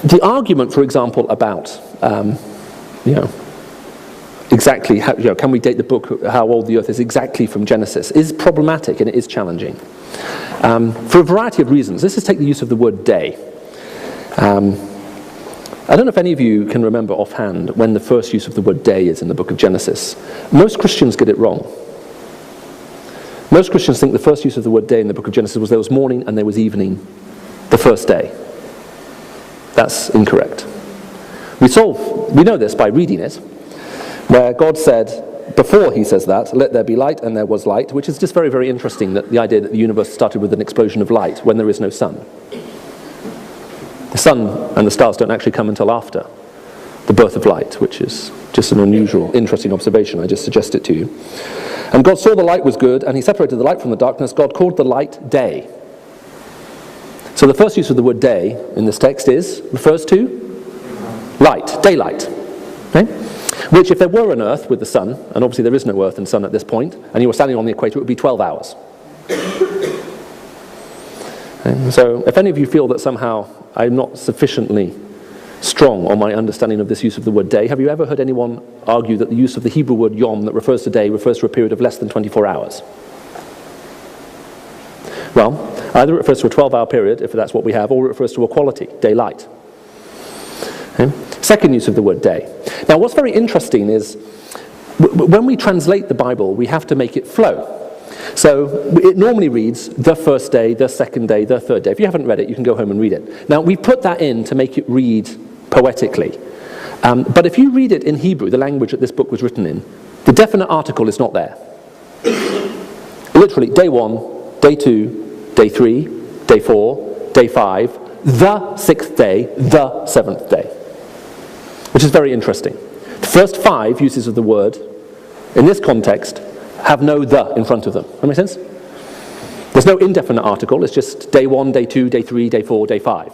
The argument, for example, about, exactly how, can we date the book, how old the earth is exactly from Genesis, is problematic and it is challenging. For a variety of reasons. Let's just take the use of the word day. I don't know if any of you can remember offhand when the first use of the word day is in the book of Genesis. Most Christians get it wrong. Most Christians think the first use of the word day in the book of Genesis was there was morning and there was evening, the first day. That's incorrect. We know this by reading it, where God said, before he says that, let there be light, and there was light, which is just very, very interesting, that the idea that the universe started with an explosion of light when there is no sun. The sun and the stars don't actually come until after the birth of light, which is just an unusual, interesting observation. I just suggest it to you. And God saw the light was good, and he separated the light from the darkness. God called the light day. So the first use of the word day in this text refers to light, daylight. Okay? Which, if there were an earth with the sun, and obviously there is no earth and sun at this point, and you were standing on the equator, it would be 12 hours. Okay? So if any of you feel that somehow I'm not sufficiently strong on my understanding of this use of the word day, have you ever heard anyone argue that the use of the Hebrew word yom that refers to day refers to a period of less than 24 hours? Well, either it refers to a 12-hour period, if that's what we have, or it refers to a quality, daylight. Okay? Second use of the word day. Now, what's very interesting is, when we translate the Bible, we have to make it flow. So it normally reads, the first day, the second day, the third day. If you haven't read it, you can go home and read it. Now, we put that in to make it read poetically. But if you read it in Hebrew, the language that this book was written in, the definite article is not there. Literally, day 1, day 2, day 3, day 4, day 5, the 6th day, the 7th day. Which is very interesting. The first 5 uses of the word, in this context, have no the in front of them. That make sense? There's no indefinite article, it's just day 1, day 2, day 3, day 4, day 5.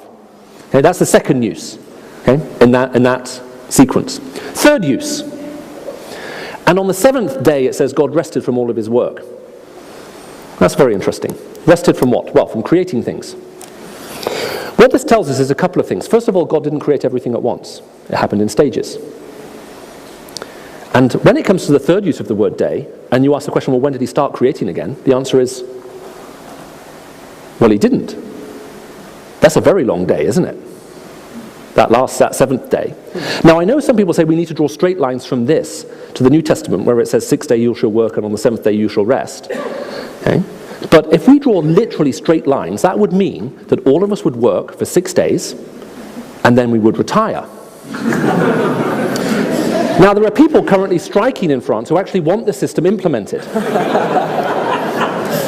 Okay, that's the second use, okay, in that sequence. Third use. And on the 7th day it says God rested from all of his work. That's very interesting. Rested from what? Well, from creating things. What this tells us is a couple of things. First of all, God didn't create everything at once. It happened in stages. And when it comes to the third use of the word day, and you ask the question, well, when did he start creating again? The answer is, well, he didn't. That's a very long day, isn't it? That 7th day. Now, I know some people say we need to draw straight lines from this to the New Testament, where it says 6th day you shall work, and on the 7th day you shall rest. Okay? But if we draw literally straight lines, that would mean that all of us would work for 6 days, and then we would retire. Now, there are people currently striking in France who actually want the system implemented.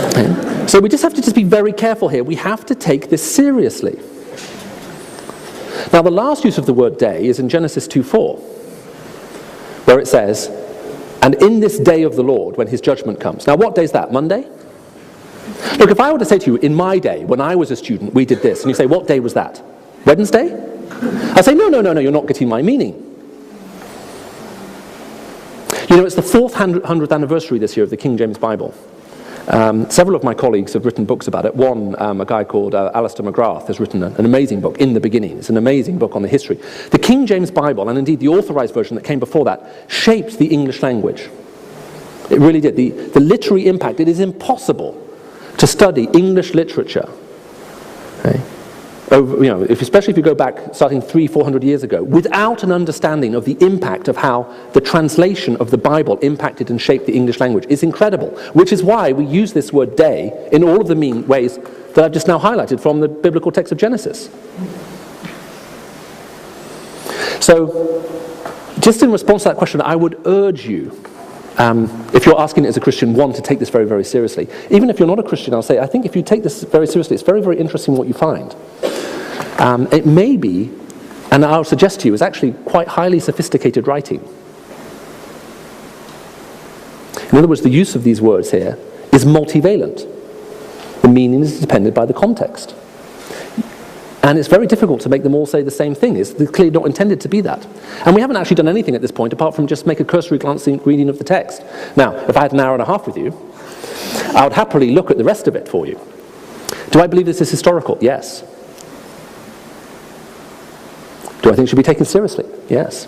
Okay? So we just have to be very careful here. We have to take this seriously. Now, the last use of the word day is in Genesis 2:4, where it says, and in this day of the Lord, when his judgment comes. Now, what day is that? Monday? Look, if I were to say to you, in my day, when I was a student, we did this, and you say, what day was that? Wednesday? I say, no, you're not getting my meaning. You know, it's the 400th anniversary this year of the King James Bible. Several of my colleagues have written books about it. One, a guy called Alistair McGrath has written an amazing book, In the Beginning. It's an amazing book on the history. The King James Bible, and indeed the authorized version that came before that, shaped the English language. It really did. The literary impact, it is impossible to study English literature, okay, especially if you go back starting 300-400 years ago, without an understanding of the impact of how the translation of the Bible impacted and shaped the English language. It's incredible, which is why we use this word day in all of the ways that I've just now highlighted from the biblical text of Genesis. So, just in response to that question, I would urge you, if you're asking it as a Christian, one, to take this very, very seriously. Even if you're not a Christian, I'll say, I think if you take this very seriously, it's very, very interesting what you find. It may be, and I'll suggest to you, is actually quite highly sophisticated writing. In other words, the use of these words here is multivalent. The meaning is dependent by the context. And it's very difficult to make them all say the same thing. It's clearly not intended to be that. And we haven't actually done anything at this point apart from just make a cursory glancing reading of the text. Now, if I had an hour and a half with you, I would happily look at the rest of it for you. Do I believe this is historical? Yes. Do I think it should be taken seriously? Yes.